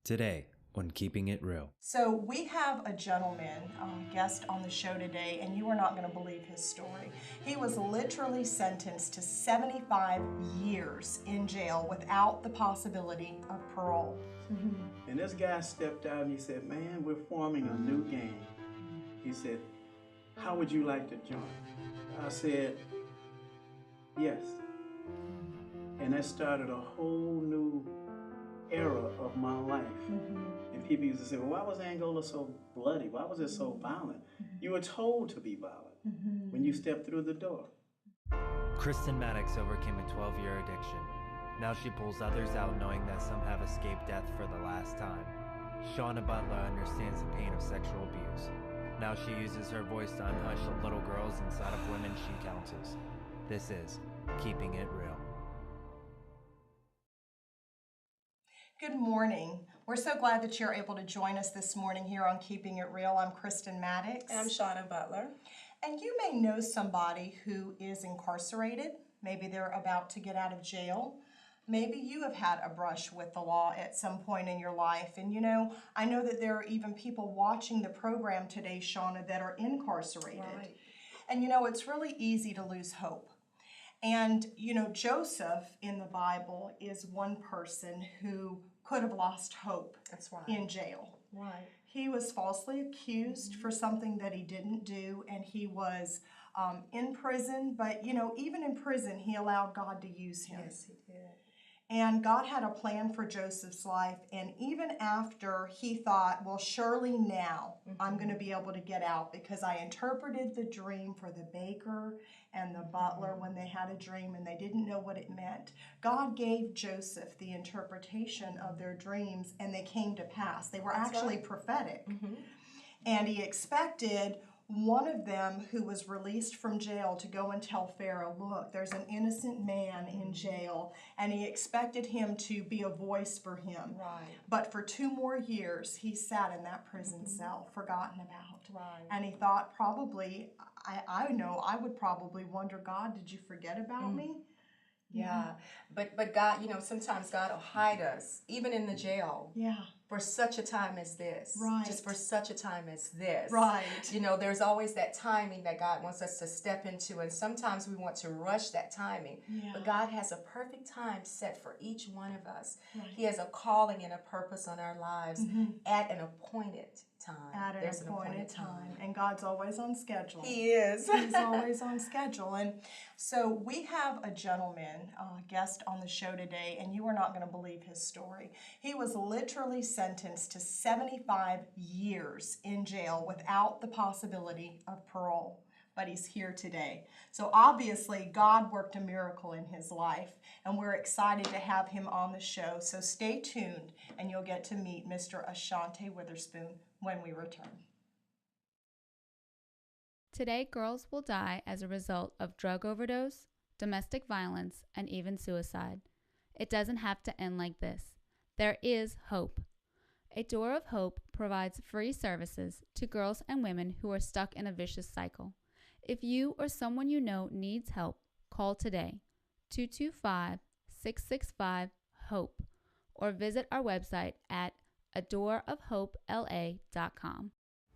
Today on Keeping It Real. So we have a gentleman guest on the show today, and you are not going to believe his story. He was literally sentenced to 75 years in jail without the possibility of parole. And this guy stepped out and he said, "Man, we're forming a new gang." He said, "How would you like to join?" I said, "Yes." And that started a whole new era of my life. And people used to say, "Well, why was Angola so bloody? Why was it so violent?" You were told to be violent when you stepped through the door. Kristen Maddox overcame a 12-year addiction. Now she pulls others out knowing that some have escaped death for the last time. Shauna Butler understands the pain of sexual abuse. Now she uses her voice to unhush the little girls inside of women she counsels. This is Keeping It Real. Good morning. We're so glad that you're able to join us this morning here on Keeping It Real. I'm Kristen Maddox. And I'm Shauna Butler. And you may know somebody who is incarcerated. Maybe they're about to get out of jail. Maybe you have had a brush with the law at some point in your life. And you know, I know that there are even people watching the program today, Shauna, that are incarcerated. Right. And you know, it's really easy to lose hope. And you know, Joseph in the Bible is one person who could have lost hope. That's right. In jail. Right. He was falsely accused for something that he didn't do, and he was in prison. But you know, even in prison, he allowed God to use him. Yes, he did. And God had a plan for Joseph's life. And even after he thought, well, surely now I'm going to be able to get out because I interpreted the dream for the baker and the butler when they had a dream and they didn't know what it meant. God gave Joseph the interpretation of their dreams and they came to pass. They were actually prophetic. And he expected one of them who was released from jail to go and tell Pharaoh, look, there's an innocent man in jail, and he expected him to be a voice for him. Right. But for 2 more years, he sat in that prison cell, forgotten about. Right. And he thought probably, I know, I would probably wonder, God, did you forget about me? Yeah. But God, you know, sometimes God will hide us, even in the jail. Yeah. For such a time as this. Right. Just for such a time as this. Right. You know, there's always that timing that God wants us to step into, and sometimes we want to rush that timing. Yeah. But God has a perfect time set for each one of us. Right. He has a calling and a purpose on our lives at an appointed time. There's an appointed time. And God's always on schedule. He is. He's always on schedule. And so we have a gentleman, guest on the show today, and you are not going to believe his story. He was literally sentenced to 75 years in jail without the possibility of parole. But he's here today. So obviously, God worked a miracle in his life, and we're excited to have him on the show. So stay tuned, and you'll get to meet Mr. Ashanti Witherspoon when we return. Today, girls will die as a result of drug overdose, domestic violence, and even suicide. It doesn't have to end like this. There is hope. A Door of Hope provides free services to girls and women who are stuck in a vicious cycle. If you or someone you know needs help, call today, 225-665-HOPE, or visit our website at adoreofhopela.com.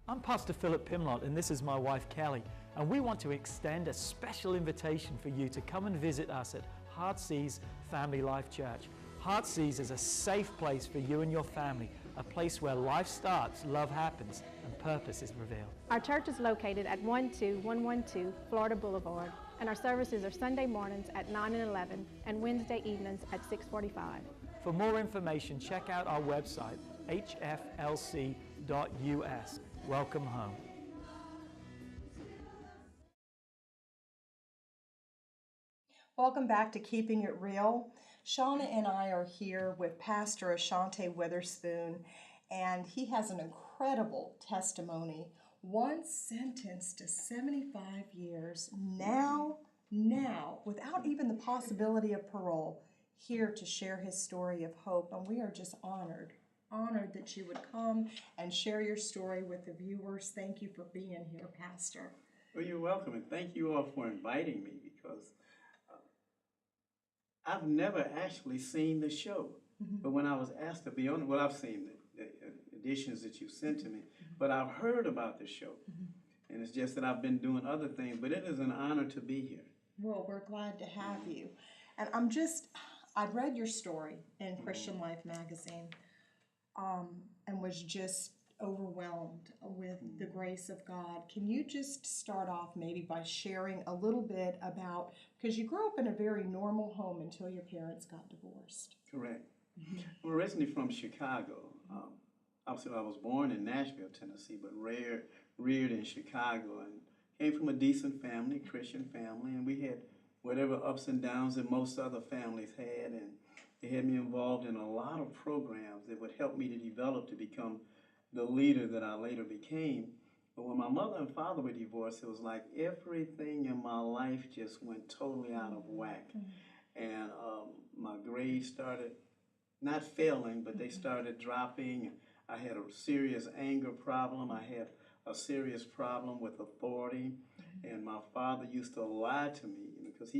I'm Pastor Philip Pimlott, and this is my wife Kelly, and we want to extend a special invitation for you to come and visit us at Heartsease Family Life Church. Heartsease is a safe place for you and your family, a place where life starts, love happens, and purpose is revealed. Our church is located at 12112 Florida Boulevard, and our services are Sunday mornings at 9 and 11 and Wednesday evenings at 6:45. For more information, check out our website, hflc.us. Welcome home. Welcome back to Keeping It Real. Shauna and I are here with Pastor Ashanti Witherspoon, and he has an incredible testimony. Once sentenced to 75 years, now, without even the possibility of parole, here to share his story of hope. And we are just honored that you would come and share your story with the viewers. Thank you for being here, Pastor. Well, you're welcome, and thank you all for inviting me because I've never actually seen the show. But when I was asked to be on it, well, I've seen editions that you sent to me, but I've heard about the show. And it's just that I've been doing other things, but it is an honor to be here. Well, we're glad to have you. And I've read your story in Christian Life magazine, and was just overwhelmed with the grace of God. Can you just start off maybe by sharing a little bit about, because you grew up in a very normal home until your parents got divorced. Correct. I'm originally from Chicago. Obviously, I was born in Nashville, Tennessee, but reared in Chicago, and came from a decent family, Christian family, and we had whatever ups and downs that most other families had, and they had me involved in a lot of programs that would help me to develop to become the leader that I later became. But when my mother and father were divorced, it was like everything in my life just went totally out of whack. And my grades started not failing, but they started dropping. I had a serious anger problem. I had a serious problem with authority. And my father used to lie to me, because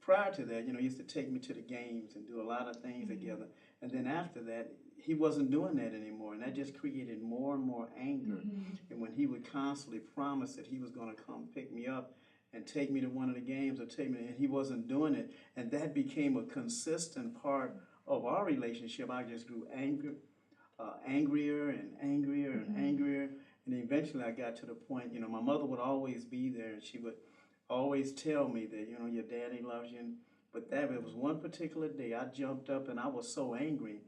prior to that, he used to take me to the games and do a lot of things together. And then after that, he wasn't doing that anymore, and that just created more and more anger. And when he would constantly promise that he was going to come pick me up and take me to one of the games or take me, and he wasn't doing it, and that became a consistent part of our relationship. I just grew angrier and angrier and angrier, and eventually I got to the point, my mother would always be there, and she would always tell me that, your daddy loves you. But it was one particular day I jumped up and I was so angry,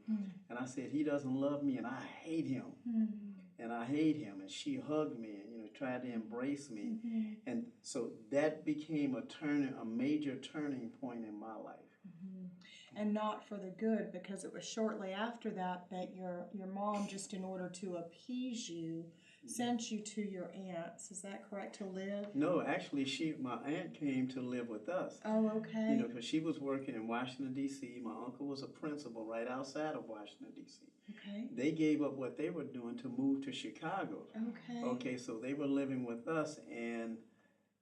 and I said, he doesn't love me and I hate him. And I hate him. And she hugged me and tried to embrace me. And so that became a major turning point in my life. And not for the good, because it was shortly after that your mom, just in order to appease you, sent you to your aunt's. Is that correct, to live? No, actually, my aunt came to live with us. Oh, okay. Because she was working in Washington, D.C. My uncle was a principal right outside of Washington, D.C. Okay. They gave up what they were doing to move to Chicago. Okay. Okay, so they were living with us, and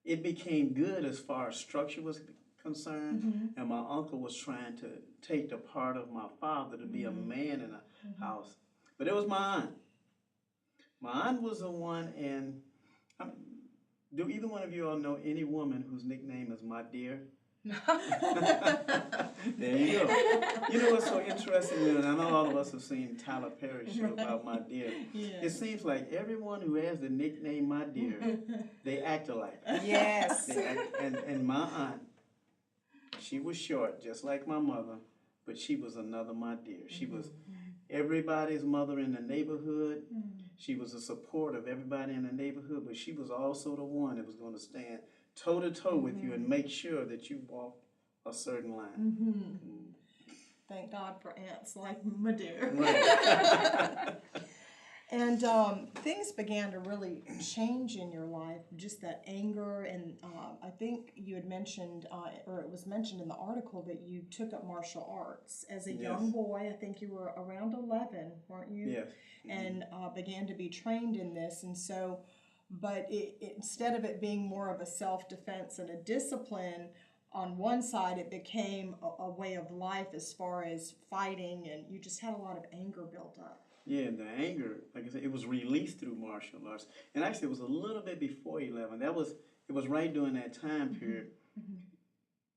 it became good as far as structure was concerned. And my uncle was trying to take the part of my father to be a man in a house. But it was my aunt. My aunt was the one, and do either one of you all know any woman whose nickname is my dear? There you go. You know what's so interesting, and I know all of us have seen Tyler Perry's show about my dear. Yeah. It seems like everyone who has the nickname my dear, they act alike. Yes. And my aunt, she was short, just like my mother, but she was another my dear. She was everybody's mother in the neighborhood. She was a support of everybody in the neighborhood, but she was also the one that was going to stand toe-to-toe with you and make sure that you walked a certain line. Thank God for aunts like my dear. Right. And things began to really change in your life, just that anger. And I think you had mentioned, or it was mentioned in the article, that you took up martial arts as a young boy. I think you were around 11, weren't you? Yes. And began to be trained in this. And so, but instead of it being more of a self-defense and a discipline, on one side it became a way of life as far as fighting, and you just had a lot of anger built up. Yeah, and the anger, like I said, it was released through martial arts. And actually, it was a little bit before 11. It was right during that time period.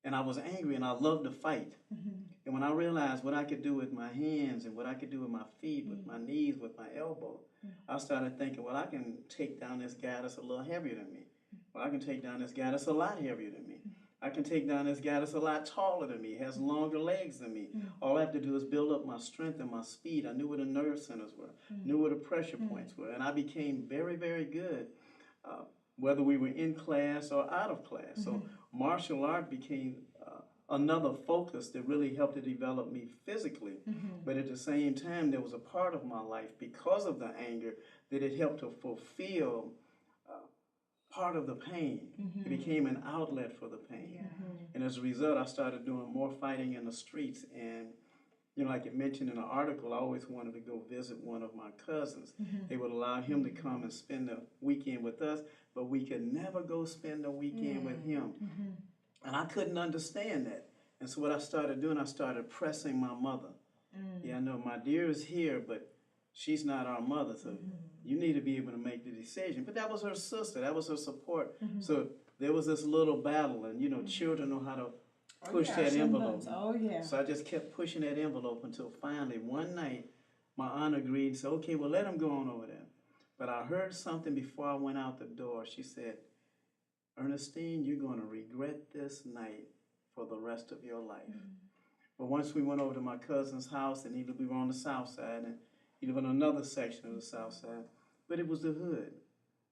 And I was angry, and I loved to fight. And when I realized what I could do with my hands and what I could do with my feet, with my knees, with my elbow, I started thinking, well, I can take down this guy that's a little heavier than me. Well, I can take down this guy that's a lot heavier than me. I can take down this guy that's a lot taller than me, has longer legs than me. All I have to do is build up my strength and my speed. I knew where the nerve centers were, knew where the pressure points were, and I became very, very good, whether we were in class or out of class. So martial art became another focus that really helped to develop me physically. But at the same time, there was a part of my life, because of the anger, that it helped to fulfill part of the pain. It became an outlet for the pain. And as a result, I started doing more fighting in the streets. And, like it mentioned in the article, I always wanted to go visit one of my cousins. They would allow him to come and spend the weekend with us, but we could never go spend the weekend with him. And I couldn't understand that. And so what I started doing, I started pressing my mother. Yeah, I know my dear is here, but she's not our mother, so you need to be able to make the decision. But that was her sister. That was her support. So there was this little battle, and, you know, children know how to push that envelope. Oh, yeah. So I just kept pushing that envelope until finally one night my aunt agreed and said, okay, well, let him go on over there. But I heard something before I went out the door. She said, Ernestine, you're going to regret this night for the rest of your life. But once we went over to my cousin's house, and we were on the south side, and he lived on another section of the south side, but it was the hood.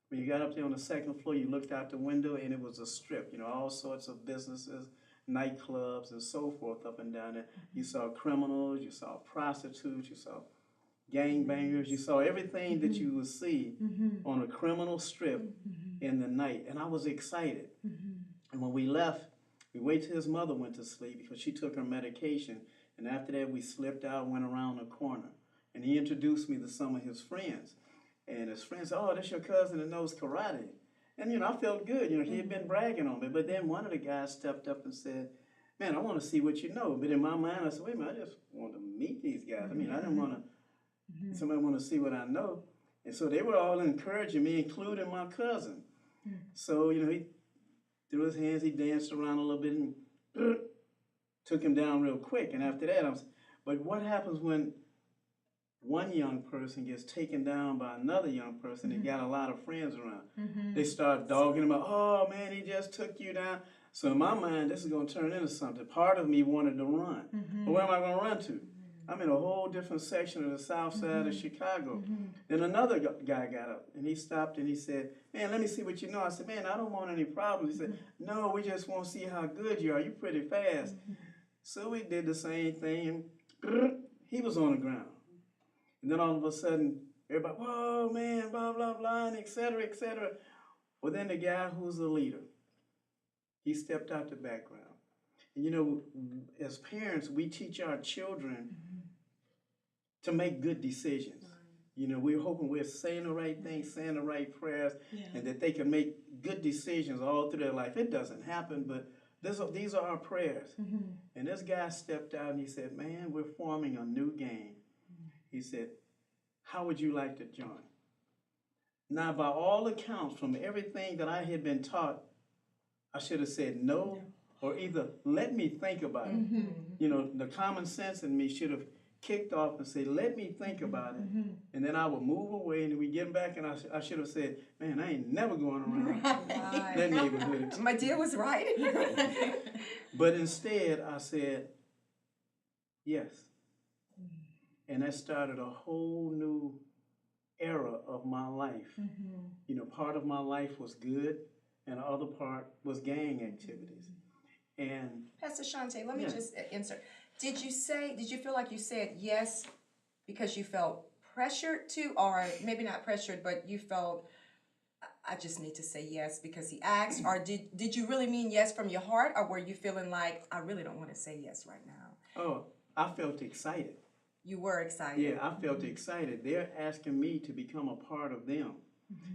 When you got up there on the second floor, you looked out the window, and it was a strip, you know, all sorts of businesses, nightclubs, and so forth up and down there. You saw criminals, you saw prostitutes, you saw gangbangers, you saw everything that you would see on a criminal strip in the night. And I was excited. And when we left, we waited till his mother went to sleep because she took her medication. And after that, we slipped out and went around the corner. And he introduced me to some of his friends. And his friends said, oh, that's your cousin that knows karate. And, you know, I felt good. You know, he had been bragging on me. But then one of the guys stepped up and said, man, I want to see what you know. But in my mind, I said, wait a minute, I just want to meet these guys. I mean, I didn't want to, somebody want to see what I know. And so they were all encouraging me, including my cousin. So, you know, he threw his hands, he danced around a little bit and took him down real quick. And after that, but what happens when one young person gets taken down by another young person that got a lot of friends around? They start dogging him out. Oh, man, he just took you down. So in my mind, this is going to turn into something. Part of me wanted to run. But where am I going to run to? I'm in a whole different section of the south side of Chicago. Then another guy got up, and he stopped, and he said, man, let me see what you know. I said, man, I don't want any problems. He said, no, we just want to see how good you are. You're pretty fast. So we did the same thing, and he was on the ground. And then all of a sudden, everybody, whoa, man, blah, blah, blah, and et cetera, et cetera. Well, then the guy who's the leader, he stepped out the background. And, you know, as parents, we teach our children to make good decisions. You know, we're hoping we're saying the right things, saying the right prayers, and that they can make good decisions all through their life. It doesn't happen, but these are our prayers. And this guy stepped out and he said, man, we're forming a new game. He said, how would you like to join? Now, by all accounts, from everything that I had been taught, I should have said no, or either let me think about it. You know, the common sense in me should have kicked off and said, let me think about it. And then I would move away, and then we get back, and I should have said, man, I ain't never going around that neighborhood. My dear was right. But instead, I said, yes. And that started a whole new era of my life. You know, part of my life was good, and the other part was gang activities. And Pastor Shante, let me just insert. Did you feel like you said yes because you felt pressured to, or maybe not pressured, but you felt, I just need to say yes because he asked, or did you really mean yes from your heart, or were you feeling like, I really don't want to say yes right now? Oh, I felt excited. You were excited. Yeah, I felt excited. They're asking me to become a part of them.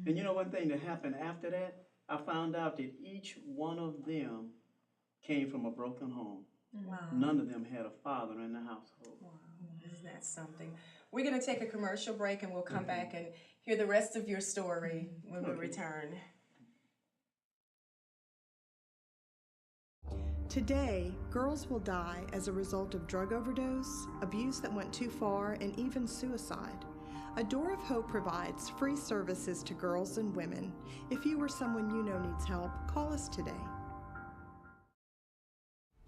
And you know one thing that happened after that? I found out that each one of them came from a broken home. Wow. None of them had a father in the household. Wow. Isn't that something? We're going to take a commercial break, and we'll come back and hear the rest of your story when we return. Today, girls will die as a result of drug overdose, abuse that went too far, and even suicide. A Door of Hope provides free services to girls and women. If you or someone you know needs help, call us today.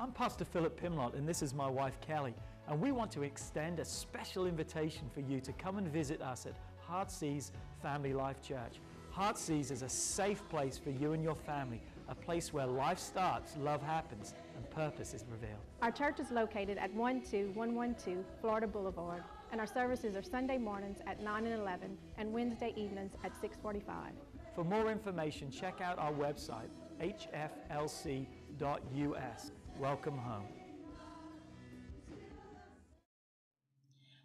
I'm Pastor Philip Pimlott, and this is my wife Kelly, and we want to extend a special invitation for you to come and visit us at Heartsease Family Life Church. Heartsease is a safe place for you and your family, a place where life starts, love happens, and purpose is revealed. Our church is located at 12112 Florida Boulevard, and our services are Sunday mornings at 9 and 11 and Wednesday evenings at 6:45. For more information, check out our website, hflc.us. Welcome home.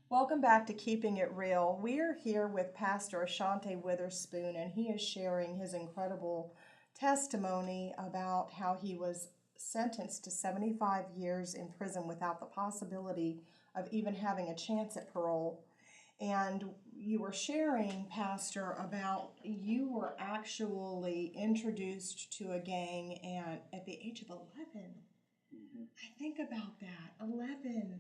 Welcome back to Keeping It Real. We are here with Pastor Ashanti Witherspoon, and he is sharing his incredible testimony about how he was sentenced to 75 years in prison without the possibility of even having a chance at parole. And you were sharing, Pastor, about you were actually introduced to a gang and at the age of 11. I think about that, 11.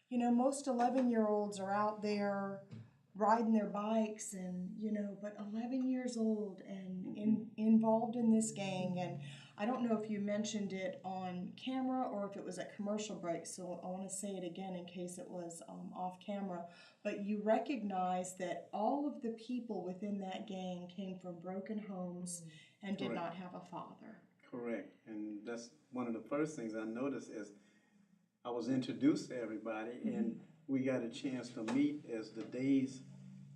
You know, most 11-year-olds are out there riding their bikes and, you know, but 11 years old and involved in this gang. And I don't know if you mentioned it on camera or if it was at commercial break, so I want to say it again in case it was off camera. But you recognize that all of the people within that gang came from broken homes and did not have a father. Correct. And that's one of the first things I noticed is I was introduced to everybody, and we got a chance to meet as the days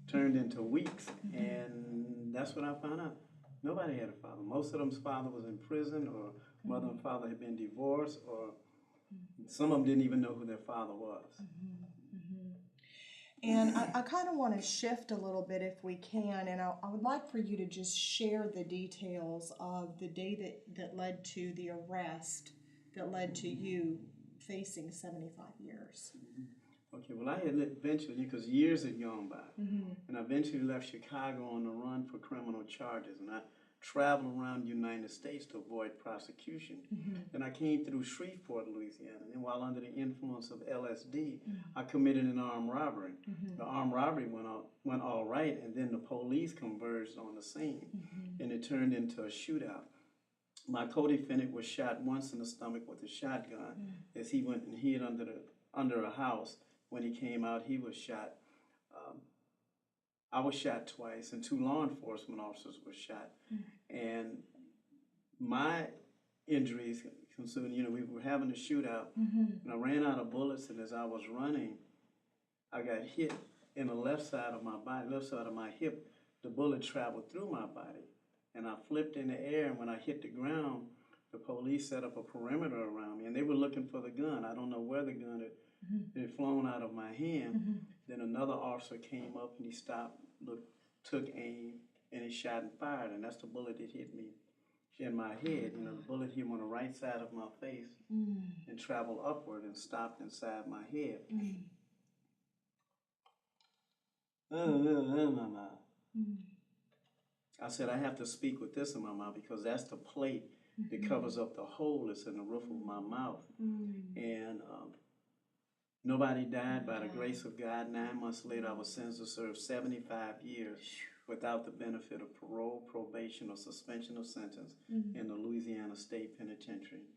turned into weeks, and that's what I found out. Nobody had a father. Most of them's father was in prison, or mother and father had been divorced, or some of them didn't even know who their father was. And I kind of want to shift a little bit if we can, and I would like for you to just share the details of the day that led to the arrest that led to you facing 75 years. Okay, well, I had eventually, because years had gone by, and I eventually left Chicago on the run for criminal charges, and I traveled around the United States to avoid prosecution. Then I came through Shreveport, Louisiana, and while under the influence of LSD, I committed an armed robbery. The armed robbery went all right, and then the police converged on the scene, and it turned into a shootout. My co-defendant was shot once in the stomach with a shotgun as he went and hid under a house. When he came out, he was shot. I was shot twice, and 2 law enforcement officers were shot. And my injuries concerning, you know, we were having a shootout, and I ran out of bullets, and as I was running, I got hit in the left side of my body, left side of my hip. The bullet traveled through my body, and I flipped in the air, and when I hit the ground, the police set up a perimeter around me, and they were looking for the gun. I don't know where the gun had flown out of my hand. Then another officer came up, and he stopped, looked, took aim, and he shot and fired, and that's the bullet that hit me in my head. You know, the bullet hit on the right side of my face and traveled upward and stopped inside my head. I said, I have to speak with this in my mouth because that's the plate that covers up the hole that's in the roof of my mouth. And nobody died by the grace of God. 9 months later, I was sentenced to serve 75 years without the benefit of parole, probation, or suspension of sentence in the Louisiana State Penitentiary.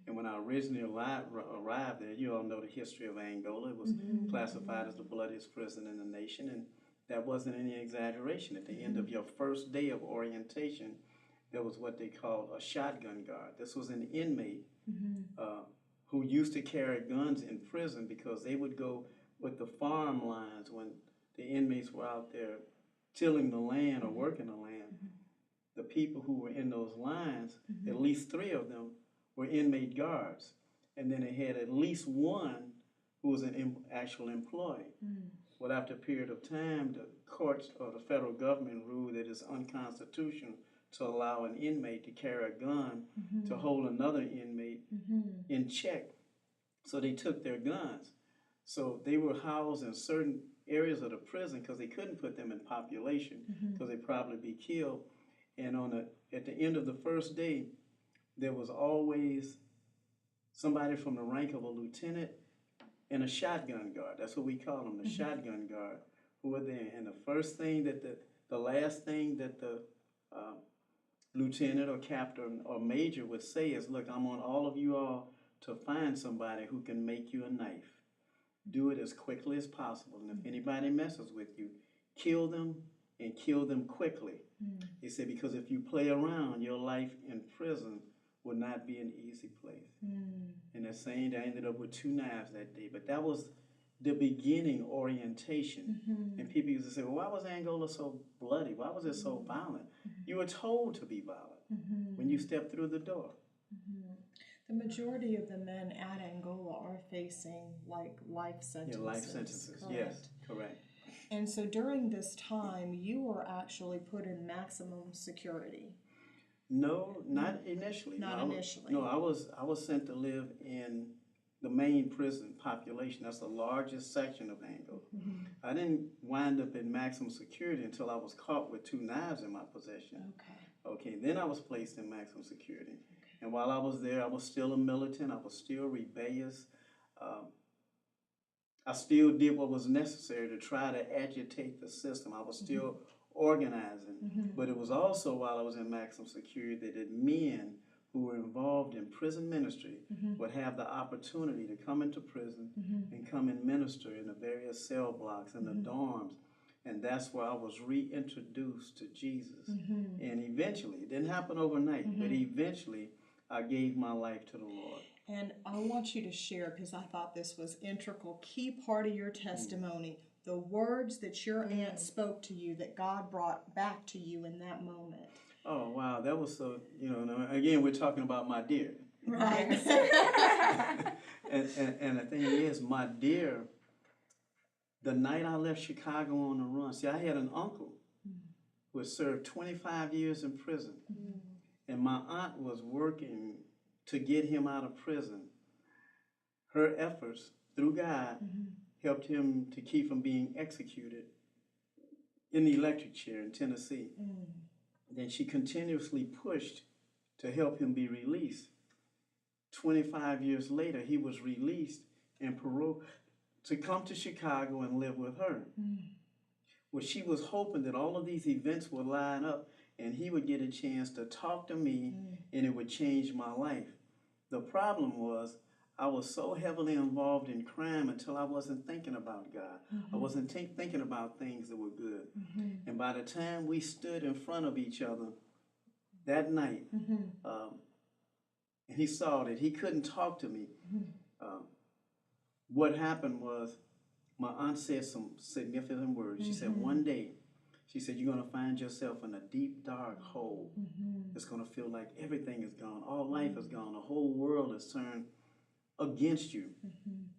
And when I originally arrived there, you all know the history of Angola. It was classified as the bloodiest prison in the nation, and that wasn't any exaggeration. At the end of your first day of orientation, there was what they called a shotgun guard. This was an inmate who used to carry guns in prison because they would go with the farm lines when the inmates were out there tilling the land or working the land. The people who were in those lines, at least 3 of them were inmate guards. And then they had at least 1 who was an actual employee. Well, after a period of time, the courts or the federal government ruled that it's unconstitutional to allow an inmate to carry a gun to hold another inmate in check. So they took their guns. So they were housed in certain areas of the prison because they couldn't put them in population because they'd probably be killed. And at the end of the first day, there was always somebody from the rank of a lieutenant and a shotgun guard. That's what we call them, the shotgun guard, who were there. And the last thing that the lieutenant or captain or major would say is, look, I want all of you all to find somebody who can make you a knife. Do it as quickly as possible. And if anybody messes with you, kill them and kill them quickly. He said, because if you play around, your life in prison would not be an easy place. And they're saying I ended up with 2 knives that day. But that was the beginning orientation. And people used to say, well, why was Angola so bloody? Why was it so violent? You were told to be violent when you stepped through the door. The majority of the men at Angola are facing like life sentences. Yeah, life sentences, correct? Yes, correct. And so during this time, you were actually put in maximum security. No, not initially. Not initially. No, I was sent to live in the main prison population. That's the largest section of Angle. I didn't wind up in maximum security until I was caught with 2 knives in my possession. Okay, then I was placed in maximum security. And while I was there, I was still a militant. I was still rebellious. I still did what was necessary to try to agitate the system. I was still organizing. But it was also while I was in maximum security that men who were involved in prison ministry would have the opportunity to come into prison and come and minister in the various cell blocks and the dorms. And that's where I was reintroduced to Jesus. And eventually, it didn't happen overnight, but eventually I gave my life to the Lord. And I want you to share, because I thought this was integral, key part of your testimony, the words that your aunt spoke to you that God brought back to you in that moment. Oh, wow, that was so, again, we're talking about my dear. Right. and the thing is, my dear, the night I left Chicago on the run, see, I had an uncle who had served 25 years in prison. And my aunt was working to get him out of prison. Her efforts, through God, helped him to keep from being executed in the electric chair in Tennessee. Then she continuously pushed to help him be released. 25 years later, he was released and paroled to come to Chicago and live with her. Well, she was hoping that all of these events would line up and he would get a chance to talk to me and it would change my life. The problem was I was so heavily involved in crime until I wasn't thinking about God. I wasn't thinking about things that were good. And by the time we stood in front of each other that night, and he saw that he couldn't talk to me, what happened was my aunt said some significant words. She said, one day, she said, you're going to find yourself in a deep, dark hole. It's going to feel like everything is gone. All life is gone. The whole world is turned against you.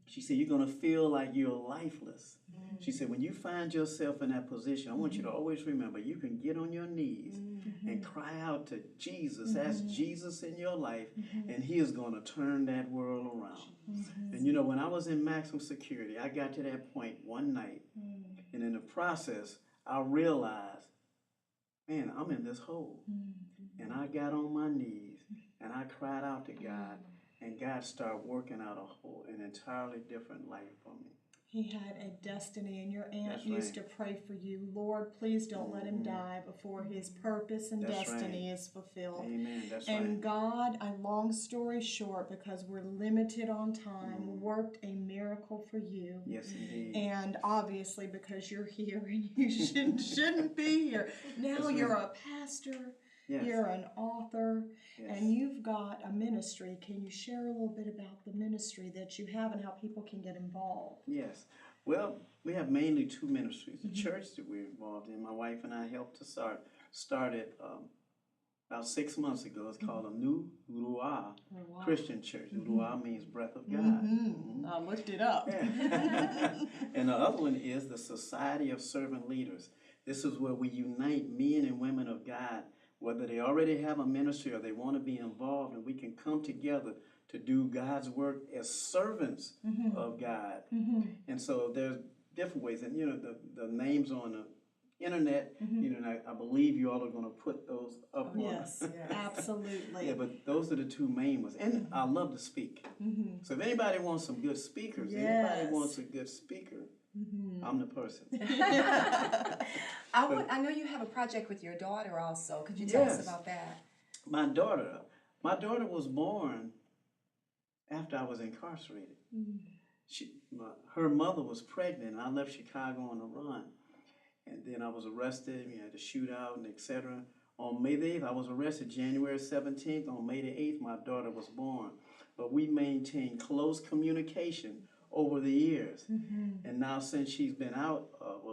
She said, you're going to feel like you're lifeless. She said, when you find yourself in that position, I want you to always remember, you can get on your knees and cry out to Jesus. Ask Jesus in your life, and he is going to turn that world around. And when I was in maximum security, I got to that point one night, and in the process, I realized, man, I'm in this hole. And I got on my knees, and I cried out to God, and God started working out an entirely different life for me. He had a destiny, and your aunt used to pray for you. Lord, please don't let him die before his purpose and destiny is fulfilled. Amen. That's and God, a long story short, because we're limited on time, worked a miracle for you. Yes, indeed. And obviously, because you're here and you shouldn't be here. Now you're a pastor. Yes. You're an author, and you've got a ministry. Can you share a little bit about the ministry that you have and how people can get involved? Yes. Well, we have mainly 2 ministries. The church that we're involved in, my wife and I helped to start it about 6 months ago. It's called a New Ruah Christian Church. Ruah means breath of God. I looked it up. And the other one is the Society of Servant Leaders. This is where we unite men and women of God, whether they already have a ministry or they want to be involved, and we can come together to do God's work as servants of God. And so there's different ways. And, the names on the internet, I believe you all are going to put those up. Yes, absolutely. Yeah, but those are the 2 main ones. And I love to speak. So if anybody wants some good speakers, anybody wants a good speaker, I'm the person. I know you have a project with your daughter also. Could you tell us about that? My daughter was born after I was incarcerated. Her mother was pregnant, and I left Chicago on the run. And then I was arrested. We had a shootout and etc. On May the 8th, I was arrested January 17th. On May the 8th, my daughter was born. But we maintained close communication over the years. And now since she's been out,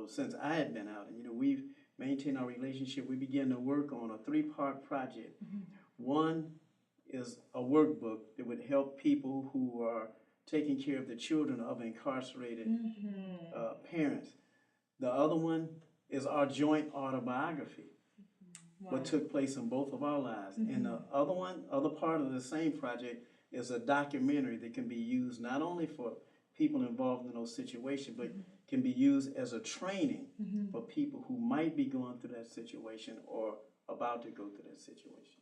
since I had been out, and we've maintained our relationship, we began to work on a 3-part project. One is a workbook that would help people who are taking care of the children of incarcerated parents. The other one is our joint autobiography, what took place in both of our lives. And the other part of the same project is a documentary that can be used not only for people involved in those situations, but can be used as a training for people who might be going through that situation or about to go through that situation.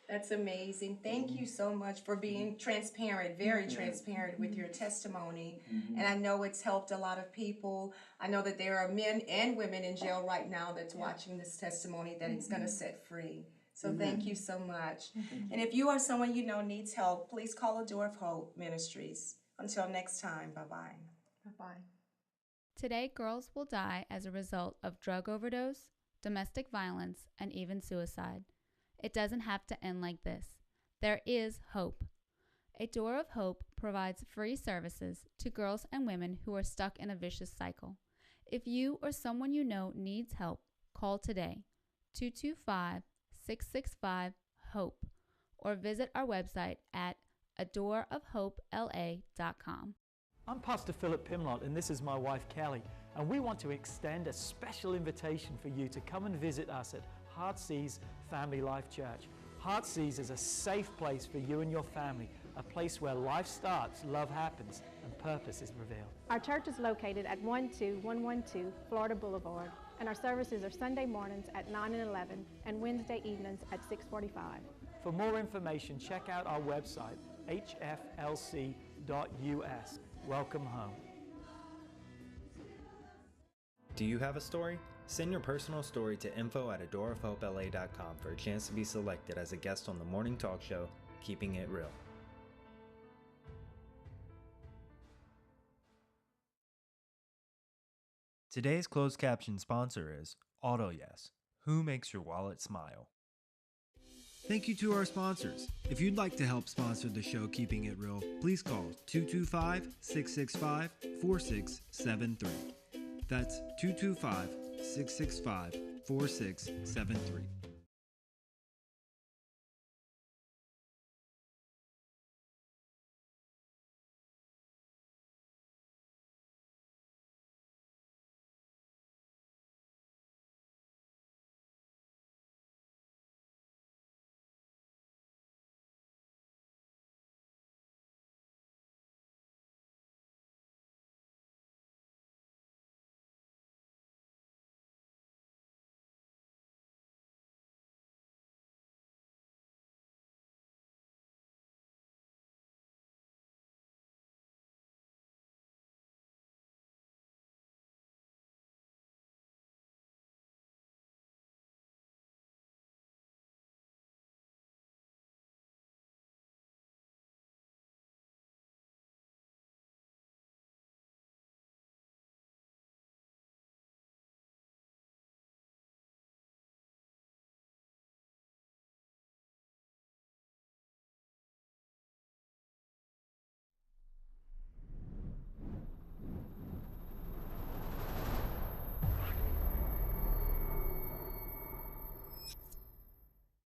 That's amazing. Thank you so much for being transparent, very transparent with your testimony. And I know it's helped a lot of people. I know that there are men and women in jail right now that's watching this testimony that it's going to set free. So thank you so much. And if you or someone you know needs help, please call A Door of Hope Ministries. Until next time, bye-bye. Bye-bye. Today, girls will die as a result of drug overdose, domestic violence, and even suicide. It doesn't have to end like this. There is hope. A Door of Hope provides free services to girls and women who are stuck in a vicious cycle. If you or someone you know needs help, call today, 225-665-HOPE, or visit our website at adoorofhopela.com. I'm Pastor Philip Pimlott, and this is my wife Kelly, and we want to extend a special invitation for you to come and visit us at Heartsease Family Life Church. Heartsease is a safe place for you and your family, a place where life starts, love happens, and purpose is revealed. Our church is located at 12112 Florida Boulevard, and our services are Sunday mornings at 9 and 11 and Wednesday evenings at 6:45. For more information, check out our website, hflc.us. Welcome home. Do you have a story? Send your personal story to info@adoorofhopela.com for a chance to be selected as a guest on the morning talk show, Keeping It Real. Today's closed caption sponsor is AutoYes, who makes your wallet smile. Thank you to our sponsors. If you'd like to help sponsor the show Keeping It Real, please call 225-665-4673. That's 225-665-4673.